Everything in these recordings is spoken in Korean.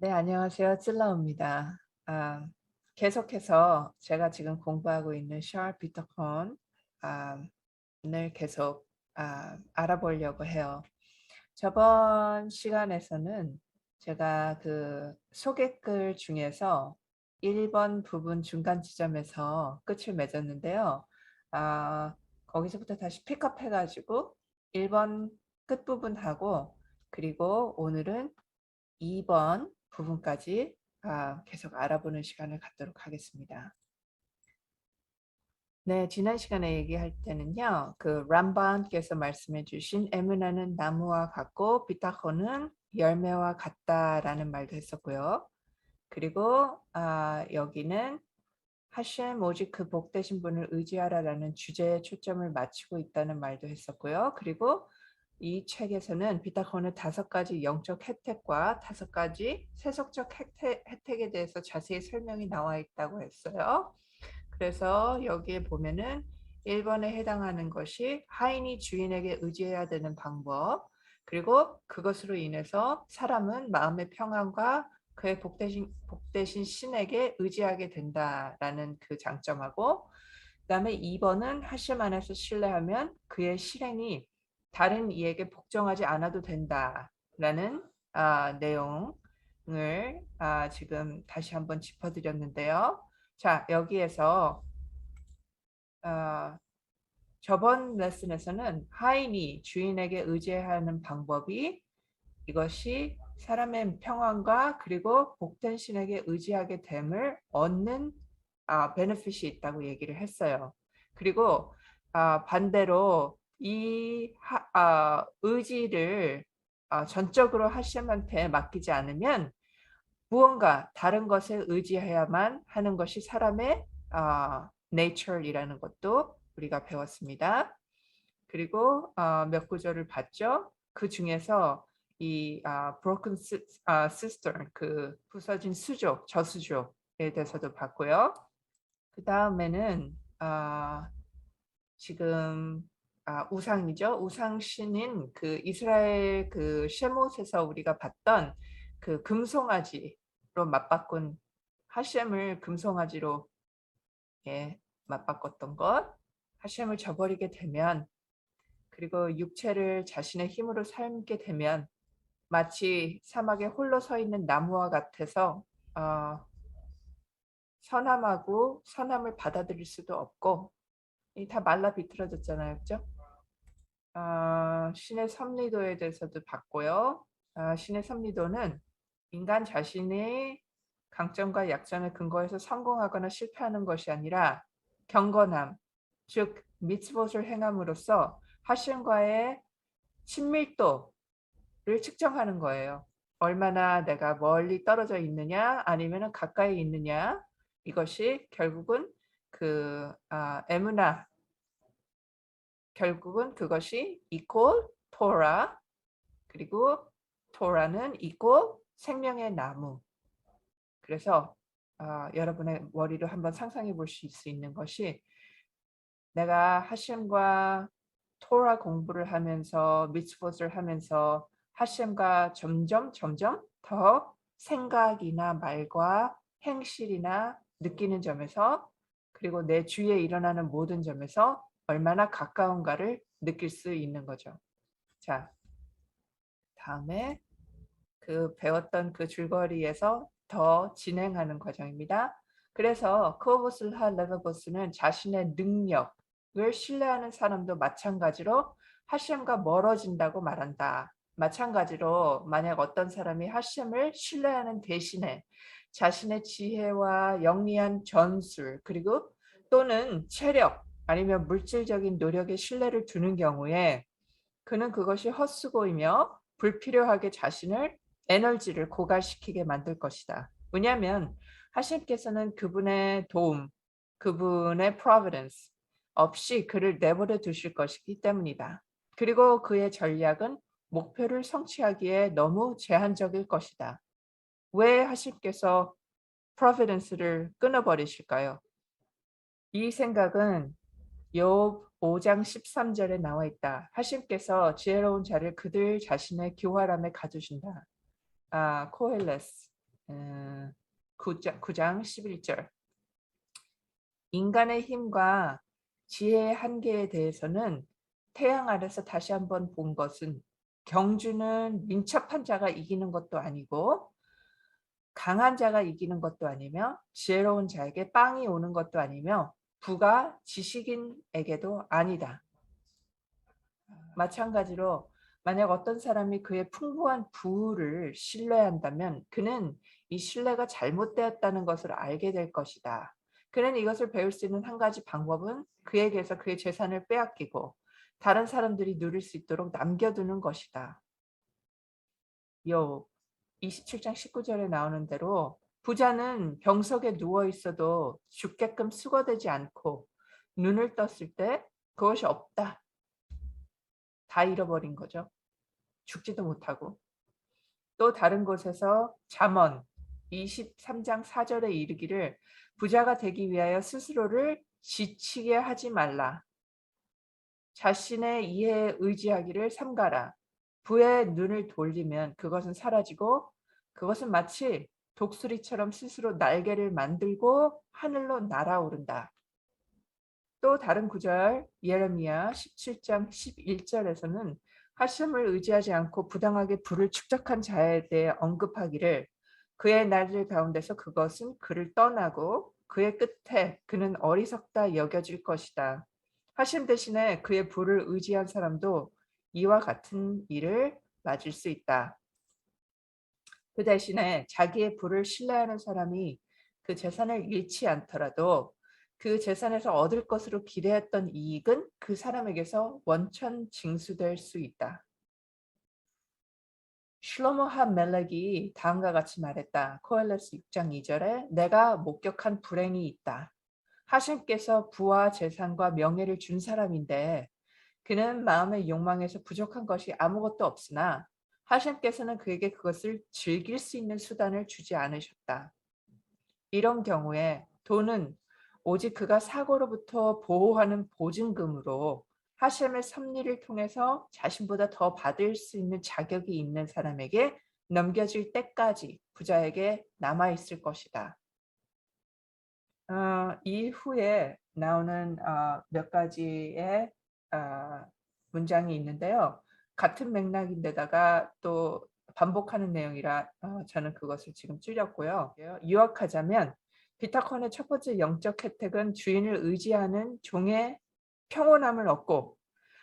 네, 안녕하세요. 찔러입니다. 계속해서 제가 지금 공부하고 있는 샤르 비트콘 을 계속 알아보려고 해요. 저번 시간에서는 제가 그 소개글 중에서 1번 부분 중간 지점에서 끝을 맺었는데요. 거기서부터 다시 픽업해 가지고 1번 끝부분하고 그리고 오늘은 2번 부분까지 계속 알아보는 시간을 갖도록 하겠습니다. 네, 지난 시간에 얘기할 때는요. 그 람반께서 말씀해 주신 에무나는 나무와 같고 비타코는 열매와 같다라는 말도 했었고요. 그리고 여기는 하셴 오직 그 복되신 분을 의지하라라는 주제에 초점을 맞추고 있다는 말도 했었고요. 그리고 이 책에서는 비타코는 5가지 영적 혜택과 5가지 세속적 혜택에 대해서 자세히 설명이 나와 있다고 했어요. 그래서 여기에 보면은 1번에 해당하는 것이 하인이 주인에게 의지해야 되는 방법, 그리고 그것으로 인해서 사람은 마음의 평안과 그의 복되신 신에게 의지하게 된다라는 그 장점하고, 그다음에 2번은 하심 안에서 신뢰하면 그의 실행이 다른 이에게 복종하지 않아도 된다라는 내용을 지금 다시 한번 짚어드렸는데요. 자, 여기에서 아, 저번 레슨에서는 하인이 주인에게 의지하는 방법이 이것이 사람의 평안과 그리고 복된 신에게 의지하게 됨을 얻는 베네핏이 있다고 얘기를 했어요. 그리고 반대로 이 의지를 전적으로 하심한테 맡기지 않으면 무언가 다른 것에 의지해야만 하는 것이 사람의 nature이라는 것도 우리가 배웠습니다. 그리고 몇 구절을 봤죠. 그 중에서 이 broken cistern, 그 부서진 수조, 저수조에 대해서도 봤고요. 그 다음에는 지금 우상이죠. 우상신인 그 이스라엘 그 셰못에서 우리가 봤던 그 금송아지로 맞바꾼 하셴을 금송아지로 맞바꿨던 것, 하셴을 저버리게 되면 그리고 육체를 자신의 힘으로 살게 되면 마치 사막에 홀로 서 있는 나무와 같아서 어, 선함하고 선함을 받아들일 수도 없고 다 말라 비틀어졌잖아요, 그죠? 신의 섭리도에 대해서도 봤고요. 신의 섭리도는 인간 자신의 강점과 약점에 근거해서 성공하거나 실패하는 것이 아니라 경건함, 즉 미ツ봇을 행함으로써 하심과의 친밀도를 측정하는 거예요. 얼마나 내가 멀리 떨어져 있느냐 아니면 가까이 있느냐, 이것이 결국은 그 에무나, 결국은 그것이 이퀄 토라, 그리고 토라는 이퀄 생명의 나무. 그래서 여러분의 머리로 한번 상상해 보실 수 있는 것이, 내가 하심과 토라 공부를 하면서 미츠봇을 하면서 하심과 점점 더 생각이나 말과 행실이나 느끼는 점에서, 그리고 내 주위에 일어나는 모든 점에서 얼마나 가까운가를 느낄 수 있는 거죠. 자, 다음에 그 배웠던 그 줄거리에서 더 진행하는 과정입니다. 그래서 크오보슬하 레베보스는 자신의 능력을 신뢰하는 사람도 마찬가지로 하셴과 멀어진다고 말한다. 마찬가지로 만약 어떤 사람이 하셴을 신뢰하는 대신에 자신의 지혜와 영리한 전술, 그리고 또는 체력 아니면 물질적인 노력에 신뢰를 두는 경우에 그는 그것이 헛수고이며 불필요하게 자신을 에너지를 고갈시키게 만들 것이다. 왜냐하면 하나님께서는 그분의 도움, 그분의 providence 없이 그를 내버려 두실 것이기 때문이다. 그리고 그의 전략은 목표를 성취하기에 너무 제한적일 것이다. 왜 하나님께서 providence를 끊어버리실까요? 이 생각은 욥 5장 13절에 나와 있다. 하심께서 지혜로운 자를 그들 자신의 교활함에 가두신다. 코헬레스. 9장 11절. 인간의 힘과 지혜의 한계에 대해서는 태양 아래서 다시 한번 본 것은 경주는 민첩한 자가 이기는 것도 아니고 강한 자가 이기는 것도 아니며 지혜로운 자에게 빵이 오는 것도 아니며 부가 지식인에게도 아니다. 마찬가지로 만약 어떤 사람이 그의 풍부한 부를 신뢰한다면 그는 이 신뢰가 잘못되었다는 것을 알게 될 것이다. 그는 이것을 배울 수 있는 한 가지 방법은 그에게서 그의 재산을 빼앗기고 다른 사람들이 누릴 수 있도록 남겨두는 것이다. 욥 27장 19절에 나오는 대로 부자는 병석에 누워 있어도 죽게끔 수거되지 않고 눈을 떴을 때 그것이 없다. 다 잃어버린 거죠. 죽지도 못하고. 또 다른 곳에서 잠언 23장 4절에 이르기를 부자가 되기 위하여 스스로를 지치게 하지 말라. 자신의 이해에 의지하기를 삼가라. 부의 눈을 돌리면 그것은 사라지고 그것은 마치 독수리처럼 스스로 날개를 만들고 하늘로 날아오른다. 또 다른 구절 예레미야 17장 11절에서는 하심을 의지하지 않고 부당하게 부를 축적한 자에 대해 언급하기를 그의 날들 가운데서 그것은 그를 떠나고 그의 끝에 그는 어리석다 여겨질 것이다. 하심 대신에 그의 부를 의지한 사람도 이와 같은 일을 맞을 수 있다. 그 대신에 자기의 부를 신뢰하는 사람이 그 재산을 잃지 않더라도 그 재산에서 얻을 것으로 기대했던 이익은 그 사람에게서 원천 징수될 수 있다. 슐로모 하멜렉이 다음과 같이 말했다. 코엘레스 6장 2절에 내가 목격한 불행이 있다. 하신께서 부와 재산과 명예를 준 사람인데 그는 마음의 욕망에서 부족한 것이 아무것도 없으나 하신께서는 그에게 그것을 즐길 수 있는 수단을 주지 않으셨다. 이런 경우에 돈은 오직 그가 사고로부터 보호하는 보증금으로 하셈의 섭리를 통해서 자신보다 더 받을 수 있는 자격이 있는 사람에게 넘겨질 때까지 부자에게 남아있을 것이다. 이후에 나오는 몇 가지의 문장이 있는데요. 같은 맥락인데다가 또 반복하는 내용이라 저는 그것을 지금 줄였고요. 요약하자면 비타콘의 첫 번째 영적 혜택은 주인을 의지하는 종의 평온함을 얻고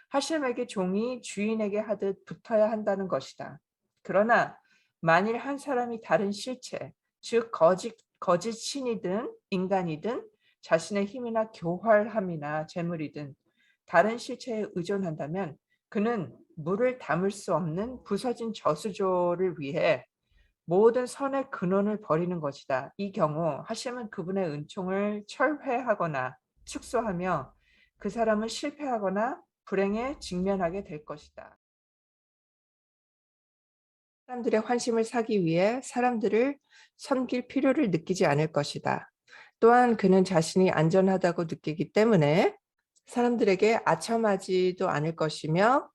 하심에게 종이 주인에게 하듯 붙어야 한다는 것이다. 그러나 만일 한 사람이 다른 실체, 즉 거짓 신이든 인간이든 자신의 힘이나 교활함이나 재물이든 다른 실체에 의존한다면 그는 물을 담을 수 없는 부서진 저수조를 위해 모든 선의 근원을 버리는 것이다. 이 경우 하심은 그분의 은총을 철회하거나 축소하며 그 사람은 실패하거나 불행에 직면하게 될 것이다. 사람들의 환심을 사기 위해 사람들을 섬길 필요를 느끼지 않을 것이다. 또한 그는 자신이 안전하다고 느끼기 때문에 사람들에게 아첨하지도 않을 것이며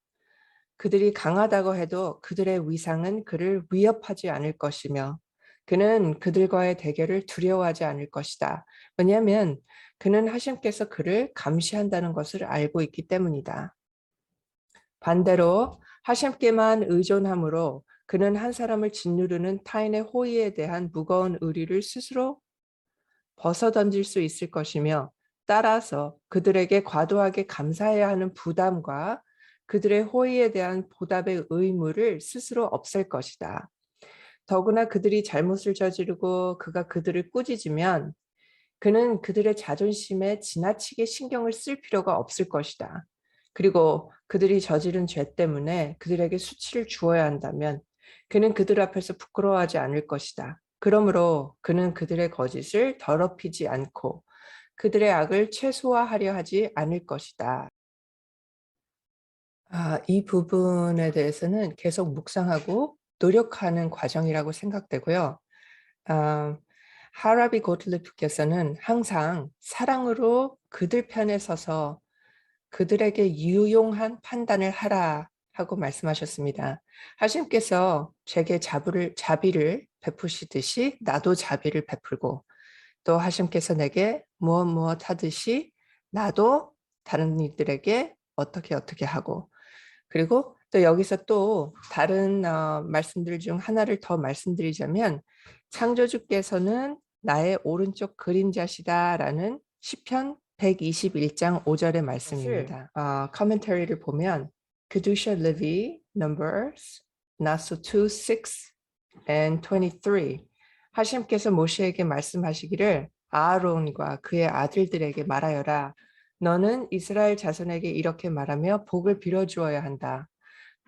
그들이 강하다고 해도 그들의 위상은 그를 위협하지 않을 것이며 그는 그들과의 대결을 두려워하지 않을 것이다. 왜냐하면 그는 하심께서 그를 감시한다는 것을 알고 있기 때문이다. 반대로 하심께만 의존함으로 그는 한 사람을 짓누르는 타인의 호의에 대한 무거운 의리를 스스로 벗어던질 수 있을 것이며 따라서 그들에게 과도하게 감사해야 하는 부담과 그들의 호의에 대한 보답의 의무를 스스로 없앨 것이다. 더구나 그들이 잘못을 저지르고 그가 그들을 꾸짖으면 그는 그들의 자존심에 지나치게 신경을 쓸 필요가 없을 것이다. 그리고 그들이 저지른 죄 때문에 그들에게 수치를 주어야 한다면 그는 그들 앞에서 부끄러워하지 않을 것이다. 그러므로 그는 그들의 거짓을 더럽히지 않고 그들의 악을 최소화하려 하지 않을 것이다. 이 부분에 대해서는 계속 묵상하고 노력하는 과정이라고 생각되고요. 하라비 고틀리프께서는 항상 사랑으로 그들 편에 서서 그들에게 유용한 판단을 하라 하고 말씀하셨습니다. 하나님께서 제게 자비를 베푸시듯이 나도 자비를 베풀고 또 하나님께서 내게 무엇 하듯이 나도 다른 이들에게 어떻게 하고 그리고 또 여기서 또 다른 말씀들 중 하나를 더 말씀드리자면 창조주께서는 나의 오른쪽 그림자시다라는 시편 121장 5절의 말씀입니다. 커멘터리를 보면 Kedusha Levi Numbers Naso 2, 6 and 23 하나님께서 모세에게 말씀하시기를 아론과 그의 아들들에게 말하여라. 너는 이스라엘 자손에게 이렇게 말하며 복을 빌어주어야 한다.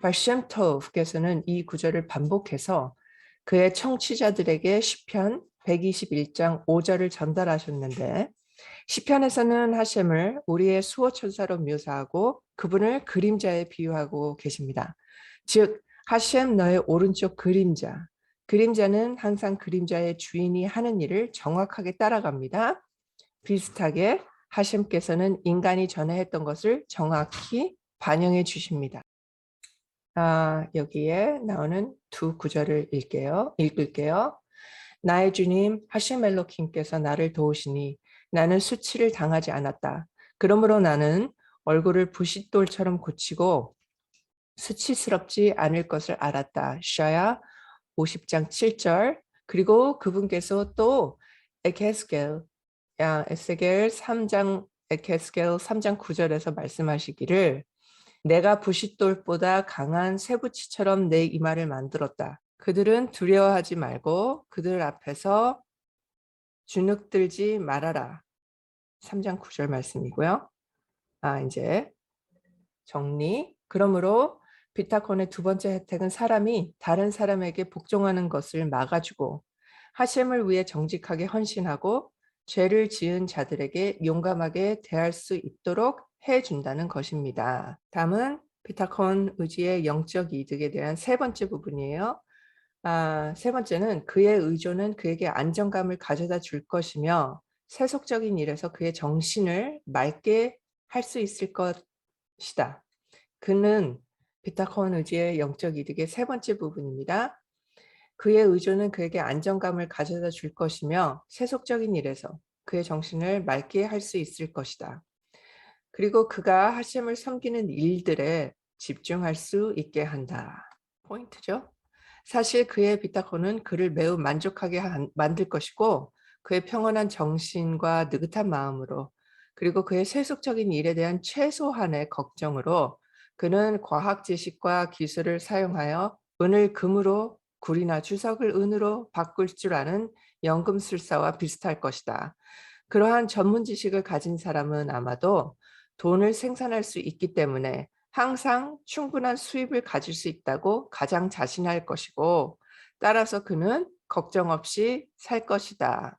발셈 토브께서는 이 구절을 반복해서 그의 청취자들에게 시편 121장 5절을 전달하셨는데 시편에서는 하셈을 우리의 수호천사로 묘사하고 그분을 그림자에 비유하고 계십니다. 즉 하셈 너의 오른쪽 그림자. 그림자는 항상 그림자의 주인이 하는 일을 정확하게 따라갑니다. 비슷하게 하셈께서는 인간이 전에 했던 것을 정확히 반영해 주십니다. 여기에 나오는 두 구절을 읽을게요. 나의 주님 하셈 엘로킴께서 나를 도우시니 나는 수치를 당하지 않았다. 그러므로 나는 얼굴을 부싯돌처럼 고치고 수치스럽지 않을 것을 알았다. 이사야 50장 7절. 그리고 그분께서 또 에스겔 3장 9절에서 말씀하시기를 내가 부싯돌보다 강한 쇠붙이처럼 내 이마를 만들었다. 그들은 두려워하지 말고 그들 앞에서 주눅들지 말아라. 3장 9절 말씀이고요. 이제 정리. 그러므로 비타콘의 두 번째 혜택은 사람이 다른 사람에게 복종하는 것을 막아주고 하셈을 위해 정직하게 헌신하고 죄를 지은 자들에게 용감하게 대할 수 있도록 해준다는 것입니다. 다음은 비타콘 의지의 영적 이득에 대한 세 번째 부분이에요. 세 번째는 그의 의존은 그에게 안정감을 가져다 줄 것이며 세속적인 일에서 그의 정신을 맑게 할 수 있을 것이다. 그는 비타콘 의지의 영적 이득의 세 번째 부분입니다. 그의 의존은 그에게 안정감을 가져다 줄 것이며 세속적인 일에서 그의 정신을 맑게 할 수 있을 것이다. 그리고 그가 하심을 섬기는 일들에 집중할 수 있게 한다. 포인트죠. 사실 그의 비타콘은 그를 매우 만족하게 만들 것이고 그의 평온한 정신과 느긋한 마음으로 그리고 그의 세속적인 일에 대한 최소한의 걱정으로 그는 과학 지식과 기술을 사용하여 은을 금으로 굴이나 주석을 은으로 바꿀 줄 아는 연금술사와 비슷할 것이다. 그러한 전문 지식을 가진 사람은 아마도 돈을 생산할 수 있기 때문에 항상 충분한 수입을 가질 수 있다고 가장 자신할 것이고 따라서 그는 걱정 없이 살 것이다.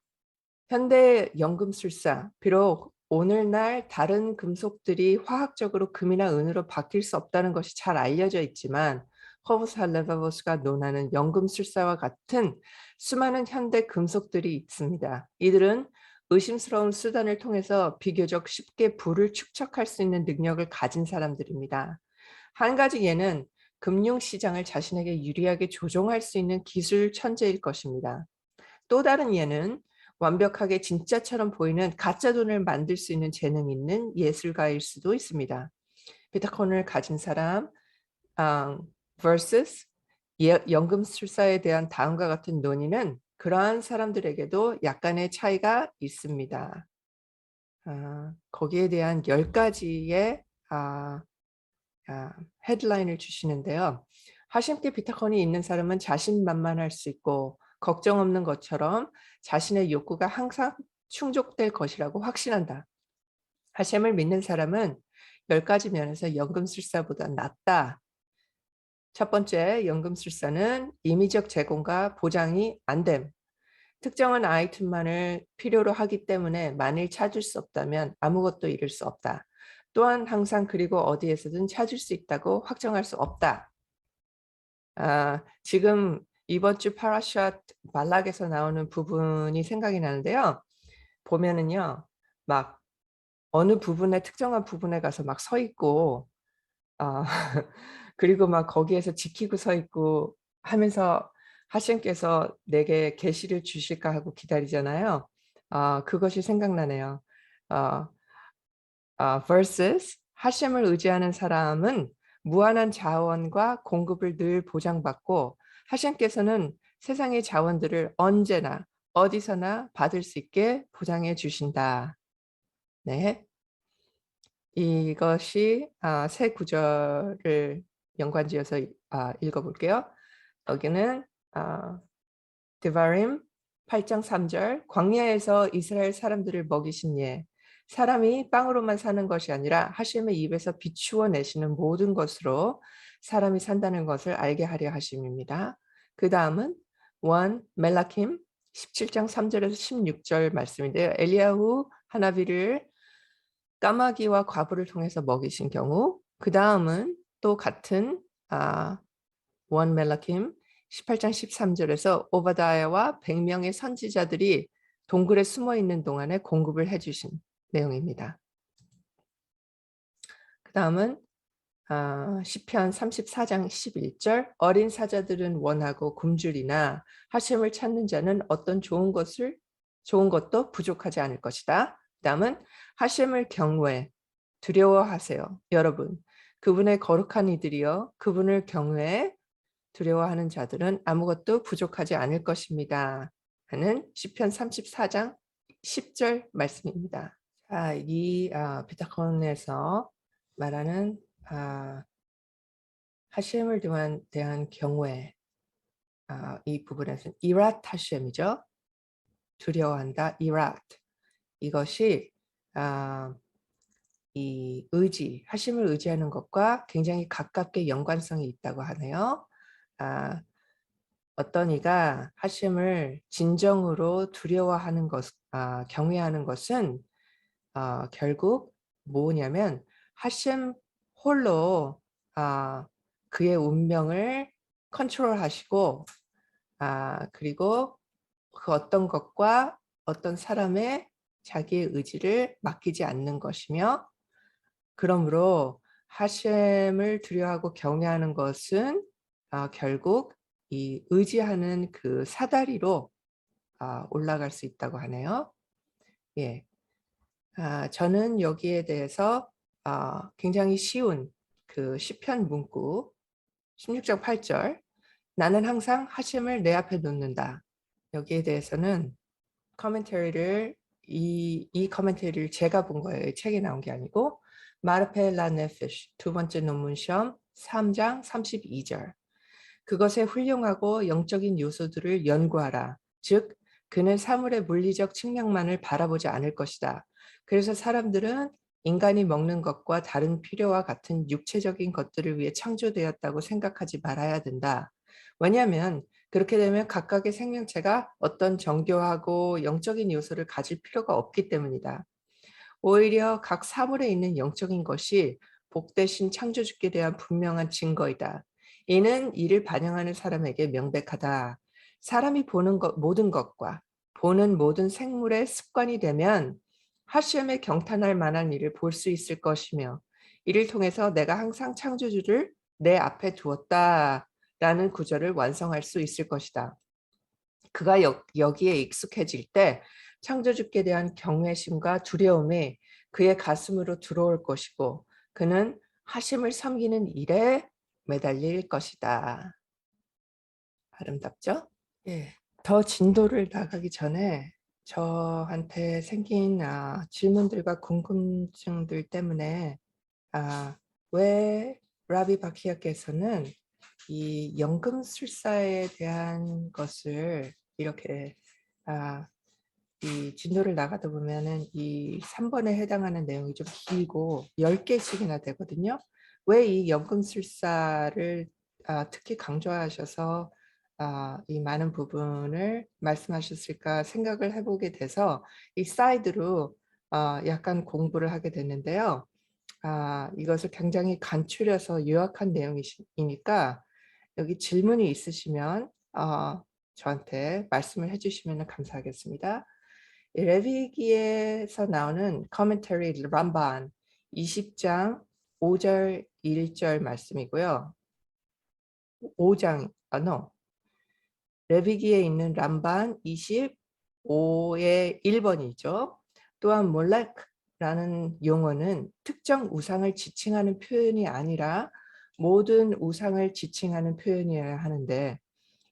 현대 연금술사, 비록 오늘날 다른 금속들이 화학적으로 금이나 은으로 바뀔 수 없다는 것이 잘 알려져 있지만 허브스 할레바보스가 논하는 연금술사와 같은 수많은 현대 금속들이 있습니다. 이들은 의심스러운 수단을 통해서 비교적 쉽게 부를 축적할 수 있는 능력을 가진 사람들입니다. 한 가지 예는 금융시장을 자신에게 유리하게 조종할 수 있는 기술 천재일 것입니다. 또 다른 예는 완벽하게 진짜처럼 보이는 가짜 돈을 만들 수 있는 재능 있는 예술가일 수도 있습니다. 비타콘을 가진 사람 vs 연금술사에 대한 다음과 같은 논의는 그러한 사람들에게도 약간의 차이가 있습니다. 거기에 대한 10가지의 헤드라인을 주시는데요. 하심께 비타콘이 있는 사람은 자신만만할 수 있고 걱정 없는 것처럼 자신의 욕구가 항상 충족될 것이라고 확신한다. 하심을 믿는 사람은 10가지 면에서 연금술사보다 낫다. 첫 번째, 연금술사는 임의적 제공과 보장이 안 됨. 특정한 아이템만을 필요로 하기 때문에 만일 찾을 수 없다면 아무것도 이룰 수 없다. 또한 항상 그리고 어디에서든 찾을 수 있다고 확정할 수 없다. 지금 이번 주 파라샷 발락에서 나오는 부분이 생각이 나는데요. 보면은요, 막 어느 부분에 특정한 부분에 가서 막 서 있고 아 그리고 막 거기에서 지키고 서 있고 하면서 하나님께서 내게 계시를 주실까 하고 기다리잖아요. 그것이 생각나네요. 어 versus 하심을 의지하는 사람은 무한한 자원과 공급을 늘 보장받고 하심께서는 세상의 자원들을 언제나 어디서나 받을 수 있게 보장해 주신다. 네. 이것이 세 구절을 연관지어서 읽어 볼게요. 여기는 아 드바림 8장 3 절 광야에서 이스라엘 사람들을 먹이신 예 사람이 빵으로만 사는 것이 아니라 하심의 입에서 비추어 내시는 모든 것으로 사람이 산다는 것을 알게 하려 하심입니다. 그다음은 원 멜라킴 17장 3 절에서 16절 말씀인데요. 엘리야후 하나비를 까마귀와 과부를 통해서 먹이신 경우 그다음은 또 같은 아 원 멜라킴 18장 13 절에서 오바다야와 100 명의 선지자들이 동굴에 숨어 있는 동안에 공급을 해 주신 내용입니다. 그다음은 시편 34장 11절 어린 사자들은 원하고 굶주리나 하심을 찾는 자는 어떤 좋은 것도 부족하지 않을 것이다. 그다음은 하심을 경외 두려워하세요. 여러분 그분의 거룩한 이들이여 그분을 경외 두려워하는 자들은 아무것도 부족하지 않을 것입니다. 하는 시편 34장 10절 말씀입니다. 자, 이 비타콘에서 말하는 하심을 대한 경외 이 부분에서는 이랏 하심이죠. 두려워한다. 이랏 이것이 이 하심을 의지하는 것과 굉장히 가깝게 연관성이 있다고 하네요. 아 어떤 이가 하심을 진정으로 두려워하는 경외하는 것은 결국 뭐냐면 하심 홀로 그의 운명을 컨트롤하시고 그리고 그 어떤 것과 어떤 사람의 자기의 의지를 맡기지 않는 것이며 그러므로 하심을 두려워하고 경외하는 것은 결국 이 의지하는 그 사다리로 올라갈 수 있다고 하네요. 예. 저는 여기에 대해서 굉장히 쉬운 그 시편 문구 16장 8절 "나는 항상 하심을 내 앞에 놓는다." 여기에 대해서는 커멘터리를 이 커멘터리를 제가 본 거예요. 책에 나온 게 아니고 마르페 라 네피쉬 두 번째 논문 시험 3장 32절 "그것의 훌륭하고 영적인 요소들을 연구하라. 즉 그는 사물의 물리적 측면만을 바라보지 않을 것이다. 그래서 사람들은 인간이 먹는 것과 다른 필요와 같은 육체적인 것들을 위해 창조되었다고 생각하지 말아야 된다. 왜냐하면 그렇게 되면 각각의 생명체가 어떤 정교하고 영적인 요소를 가질 필요가 없기 때문이다. 오히려 각 사물에 있는 영적인 것이 복되신 창조주께 대한 분명한 증거이다. 이는 이를 반영하는 사람에게 명백하다. 사람이 보는 것, 모든 것과 보는 모든 생물의 습관이 되면 하시험에 경탄할 만한 일을 볼 수 있을 것이며 이를 통해서 내가 항상 창조주를 내 앞에 두었다라는 구절을 완성할 수 있을 것이다. 그가 여기에 익숙해질 때 창조주께 대한 경외심과 두려움이 그의 가슴으로 들어올 것이고 그는 하심을 섬기는 일에 매달릴 것이다. 아름답죠? 예. 더 진도를 나가기 전에 저한테 생긴 질문들과 궁금증들 때문에 왜 라비 바키아께서는 이 연금술사에 대한 것을 이렇게 아 이 진도를 나가다 보면은 이 3 번에 해당하는 내용이 좀 길고 10 개씩이나 되거든요. 왜 이 연금술사를 특히 강조하셔서 이 많은 부분을 말씀하셨을까 생각을 해 보게 돼서 이 사이드로 약간 공부를 하게 됐는데요. 이것을 굉장히 간추려서 요약한 이니까 여기 질문이 있으시면 저한테 말씀을 해 주시면 감사하겠습니다. 이 레위기에서 나오는 커멘터리 람반 20장 5절 1절 말씀이고요. 5장, no. 레위기에 있는 람반 25의 1번이죠. 또한 몰렉라는 용어는 특정 우상을 지칭하는 표현이 아니라 모든 우상을 지칭하는 표현이어야 하는데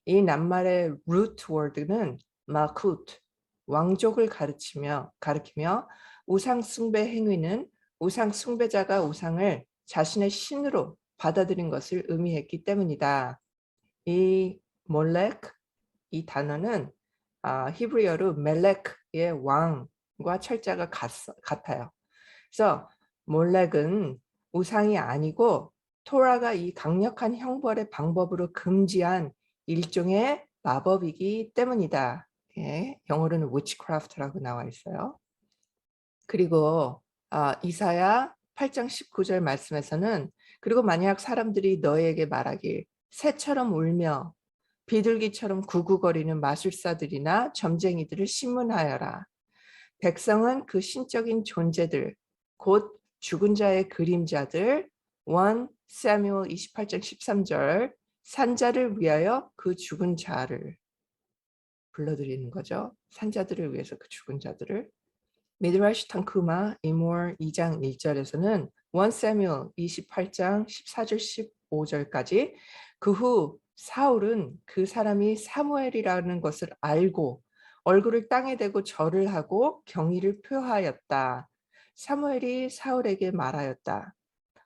이 낱말의 root word는 마쿠트, 왕족을 가리키며 우상 숭배 행위는 우상 숭배자가 우상을 자신의 신으로 받아들인 것을 의미했기 때문이다. 이 몰렉, 이 단어는 히브리어로 멜렉의 왕과 철자가 같아요. 그래서 몰렉은 우상이 아니고 토라가 이 강력한 형벌의 방법으로 금지한 일종의 마법이기 때문이다. 예, 영어로는 witchcraft라고 나와 있어요. 그리고 이사야 8장 19절 말씀에서는 그리고 만약 사람들이 너에게 말하길 새처럼 울며 비둘기처럼 구구거리는 마술사들이나 점쟁이들을 신문하여라. 백성은 그 신적인 존재들, 곧 죽은 자의 그림자들, 1 사무엘 28장 13절, 산자를 위하여 그 죽은 자를 불러드리는 거죠. 산자들을 위해서 그 죽은 자들을. 미드라시 tanchuma 이몰 2장 1절에서는 1 사무엘 28장 14절 15절까지 그 후 사울은 그 사람이 사무엘이라는 것을 알고 얼굴을 땅에 대고 절을 하고 경의를 표하였다. 사무엘이 사울에게 말하였다.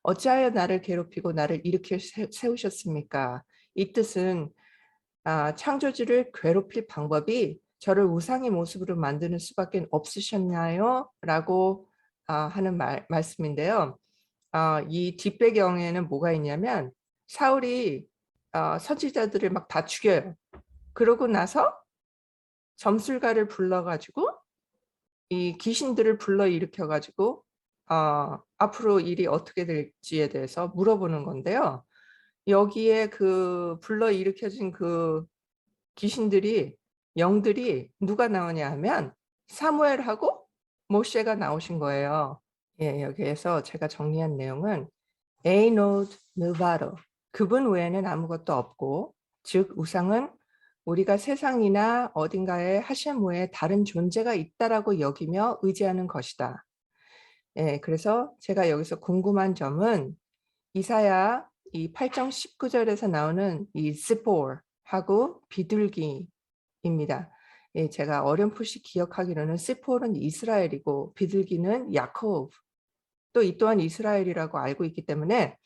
어찌하여 나를 괴롭히고 나를 일으켜 세우셨습니까? 이 뜻은 창조주를 괴롭힐 방법이 저를 우상의 모습으로 만드는 수밖에 없으셨나요? 라고 하는 말씀인데요. 이 뒷배경에는 뭐가 있냐면 사울이 선지자들을 막 다 죽여요. 그러고 나서 점술가를 불러가지고 이 귀신들을 불러일으켜가지고 앞으로 일이 어떻게 될지에 대해서 물어보는 건데요. 여기에 그 불러일으켜진 그 귀신들이 영들이 누가 나오냐 하면 사무엘하고 모세가 나오신 거예요. 예, 여기에서 제가 정리한 내용은 에이노드 느바로 그분 외에는 아무것도 없고 즉 우상은 우리가 세상이나 어딘가에 하셴 외에 다른 존재가 있다라고 여기며 의지하는 것이다. 예, 그래서 제가 여기서 궁금한 점은 이사야 이 8장 19절에서 나오는 이 스포하고 비둘기입니다. 예, 제가 어렴풋이 기억하기로는 스포는 이스라엘이고 비둘기는 야코브 또 이 또한 이스라엘이라고 알고 있기 때문에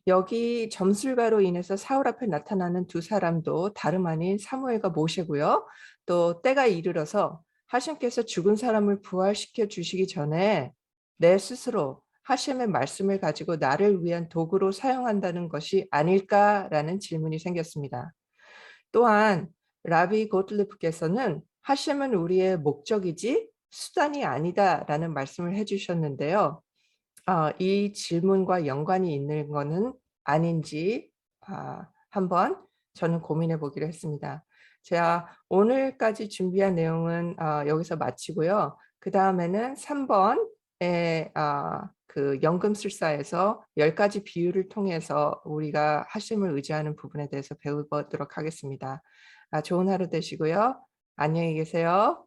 여기 점술가로 인해서 사울 앞에 나타나는 두 사람도 다름 아닌 사무엘과 모세고요. 또 때가 이르러서 하심께서 죽은 사람을 부활시켜 주시기 전에 내 스스로 하심의 말씀을 가지고 나를 위한 도구로 사용한다는 것이 아닐까라는 질문이 생겼습니다. 또한 라비 고틀리프께서는 하심은 우리의 목적이지 수단이 아니다라는 말씀을 해주셨는데요. 이 질문과 연관이 있는 것은 아닌지 한번 저는 고민해 보기로 했습니다. 제가 오늘까지 준비한 내용은 여기서 마치고요. 그 다음에는 3번의 그 연금술사에서 10가지 비유를 통해서 우리가 하심을 의지하는 부분에 대해서 배워보도록 하겠습니다. 좋은 하루 되시고요. 안녕히 계세요.